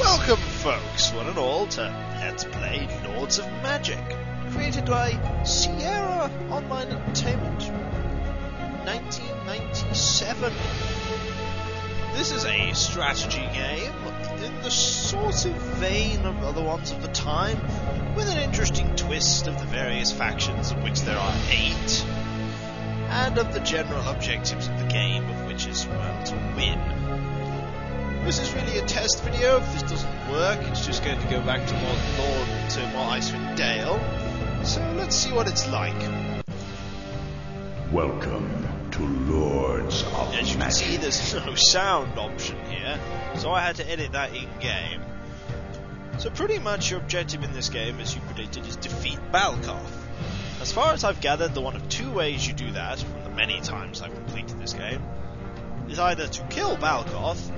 Welcome, folks, one and all, to Let's Play Lords of Magic, created by Sierra Online Entertainment, 1997. This is a strategy game in the sort of vein of other ones of the time, with an interesting twist of the various factions, of which there are 8, and of the general objectives of the game, of which is, well, to win. This is really a test video. If this doesn't work, it's just going to go back to more Icewind Dale. So let's see what it's like. Welcome to Lords of Magic. As you can see, there's no sound option here, so I had to edit that in-game. So pretty much your objective in this game, as you predicted, is defeat Balkoth. As far as I've gathered, the one of 2 ways you do that, from the many times I've completed this game, is either to kill Balkoth,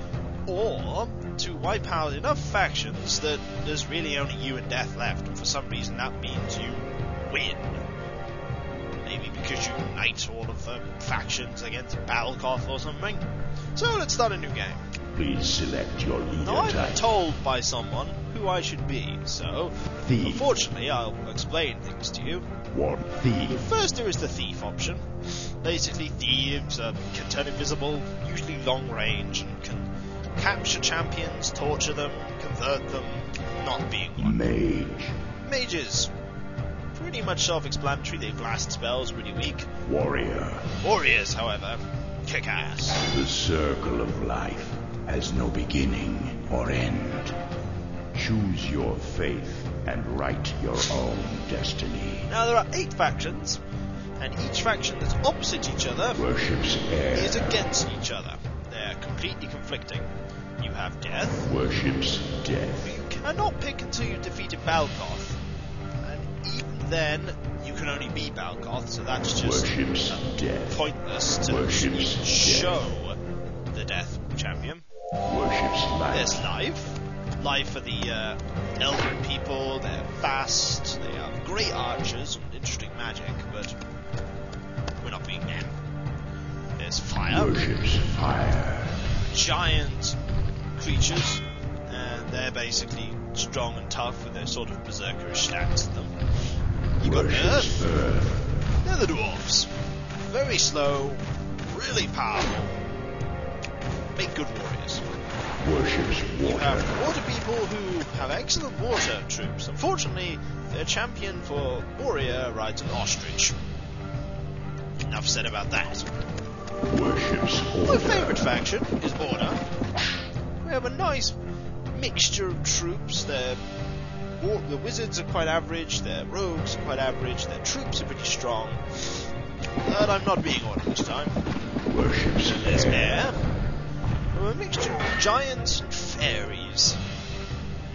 or to wipe out enough factions that there's really only you and Death left, and for some reason that means you win. Maybe because you unite all of the factions against Balkoth or something. So let's start a new game. Please select your leader Now I've type. been told by someone who I should be, so Thief. unfortunately I'll explain things to you. One thief. First there is the thief option. Basically thieves can turn invisible, usually long range, and can capture champions, torture them, convert them, not being one. Mage. Mages. Pretty much self-explanatory, they blast spells, really weak. Warrior. Warriors, however, kick ass. The circle of life has no beginning or end. Choose your faith and write your own destiny. Now there are 8 factions, and each faction that's opposite each other Worships air. is against each other. They're completely conflicting. You have Death. Worships death. You cannot pick until you've defeated Balkoth. And even then, you can only be Balkoth, so that's just Worships death. pointless to Worships even show the Death champion. Worships life. There's Life. Life for the elven people. They're fast. They are great archers and interesting magic, but we're not being them. There's Fire. Worships fire. Giant creatures, and they're basically strong and tough with their sort of berserkerish stats to them. You got Worships Earth. earth. They're the dwarves. Very slow, really powerful. Make good warriors. Worships You water. have water people who have excellent water troops. Unfortunately, their champion for warrior rides an ostrich. Enough said about that. Worships My order. favourite faction is Order. We have a nice mixture of troops. The wizards are quite average, their rogues are quite average, their troops are pretty strong. But I'm not being Order this time. Worships There's air. Air. We're a mixture of giants and fairies.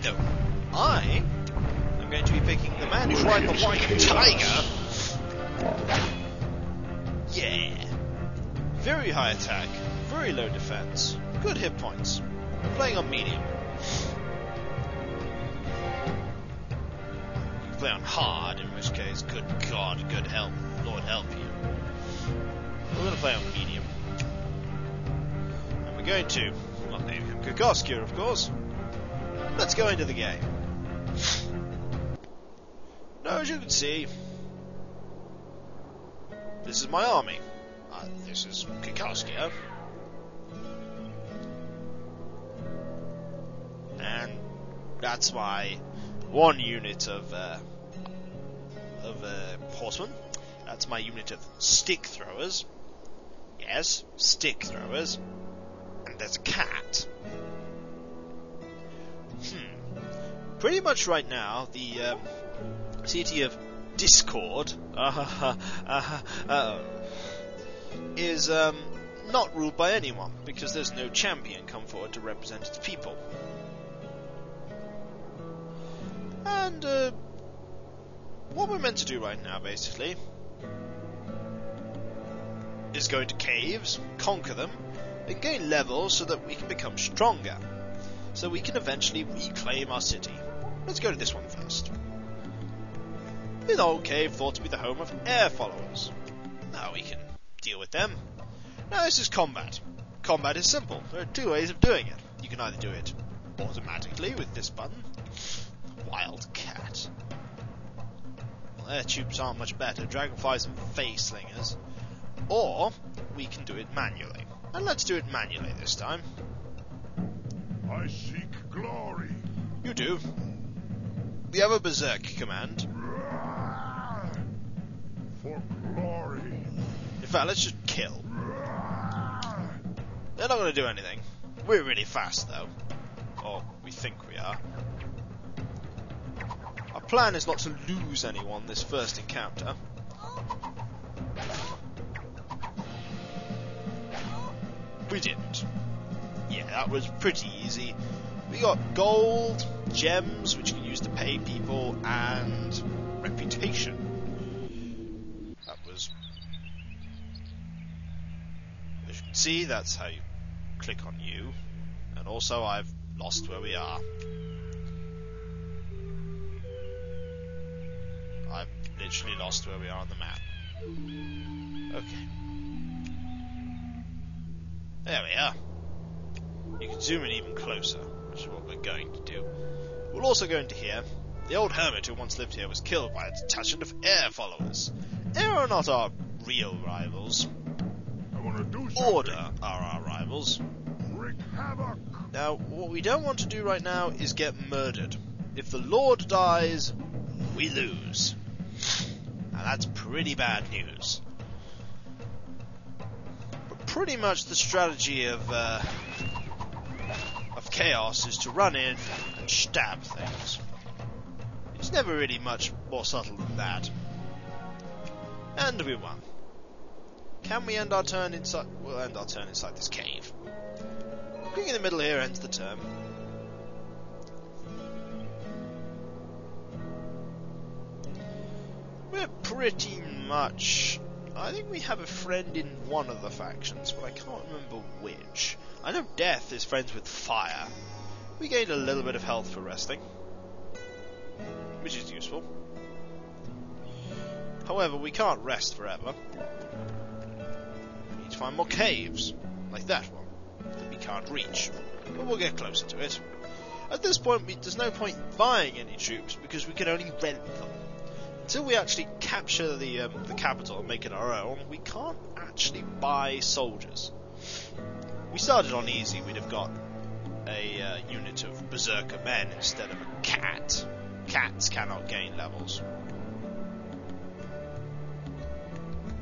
No, I am going to be picking the man who's riding the white tiger. Yeah. Very high attack, very low defense, good hit points. I'm playing on medium. You can play on hard, in which case, good God, good help, Lord help you. We're going to play on medium. And we're going to, not name him Kikoskia, of course. Let's go into the game. Now, as you can see, this is my army. This is Kikoskia. And that's my 1 unit of horsemen. That's my unit of stick throwers. Yes, stick throwers. And there's a cat. Pretty much right now, the city of Discord is not ruled by anyone, because there's no champion come forward to represent its people. And what we're meant to do right now, basically, is go into caves, conquer them, and gain levels so that we can become stronger, so we can eventually reclaim our city. Let's go to this one first. This old cave thought to be the home of air followers. Now we can deal with them. Now this is combat. Combat is simple. There are 2 ways of doing it. You can either do it automatically with this button. Wildcat. Well, air tubes aren't much better. Dragonflies and face slingers. Or we can do it manually. And let's do it manually this time. I seek glory. You do. We have a berserk command. For glory. In fact, let's just kill. They're not going to do anything. We're really fast, though. Or we think we are. Our plan is not to lose anyone this first encounter. We didn't. Yeah, that was pretty easy. We got gold, gems, which you can use to pay people, and reputation. That was... As you can see, that's how you click on you. And also, I've lost where we are. I've literally lost where we are on the map. Okay. There we are. You can zoom in even closer, which is what we're going to do. We'll also go into here. The old hermit who once lived here was killed by a detachment of air followers. Air are not our real rivals. I want to do something. Order are our rivals. Wreak havoc. Now, what we don't want to do right now is get murdered. If the Lord dies, we lose. Now that's pretty bad news. But pretty much the strategy of Chaos is to run in and stab things. It's never really much more subtle than that. And we won. Can we end our turn inside? We'll end our turn inside this cave. Clicking in the middle here ends the turn. We're pretty much... I think we have a friend in one of the factions, but I can't remember which. I know Death is friends with Fire. We gained a little bit of health for resting, which is useful. However, we can't rest forever. We need to find more caves, like that one, that we can't reach. But we'll get closer to it. At this point, there's no point buying any troops, because we can only rent them. Until we actually capture the capital and make it our own, we can't actually buy soldiers. We started on easy, we'd have got a unit of berserker men instead of a cat. Cats cannot gain levels.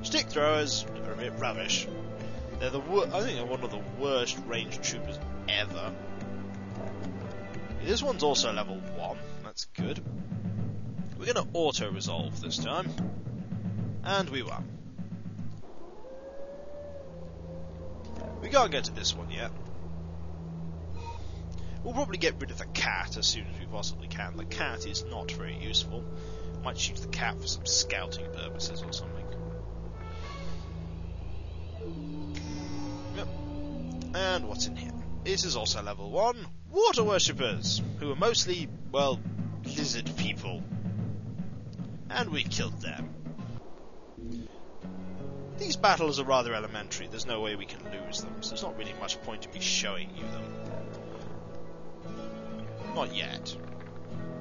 Stick throwers are a bit rubbish. They're I think they're one of the worst ranged troopers ever. This one's also level 1, that's good. We're going to auto-resolve this time. And we won. We can't get to this one yet. We'll probably get rid of the cat as soon as we possibly can. The cat is not very useful. Might use the cat for some scouting purposes or something. Yep. And what's in here? This is also level 1. Water worshippers, who are mostly, well, lizard people. And we killed them. These battles are rather elementary, there's no way we can lose them, so there's not really much point in me showing you them. Not yet.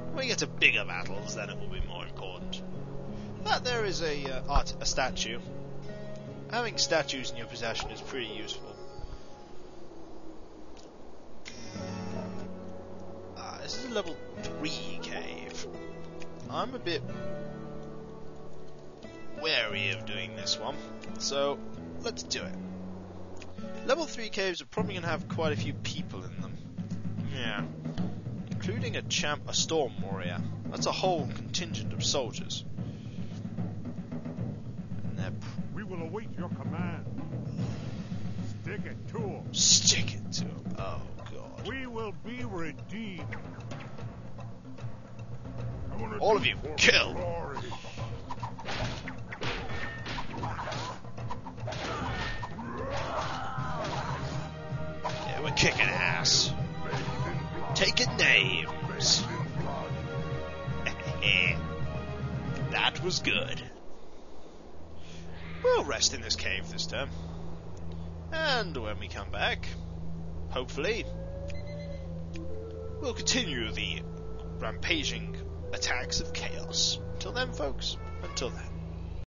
When we get to bigger battles, then it will be more important. That there is a statue. Having statues in your possession is pretty useful. This is a level 3 cave. I'm a bit wary of doing this one, so let's do it. Level 3 caves are probably going to have quite a few people in them. Yeah. Including a storm warrior. That's a whole contingent of soldiers. And we will await your command. Stick it to him. Stick it to him. Oh god. We will be redeemed. All of you, kill! Glory. Yeah, we're kicking ass. Taking names. That was good. We'll rest in this cave this time. And when we come back, hopefully, will continue the rampaging attacks of chaos. Until then, folks, until then.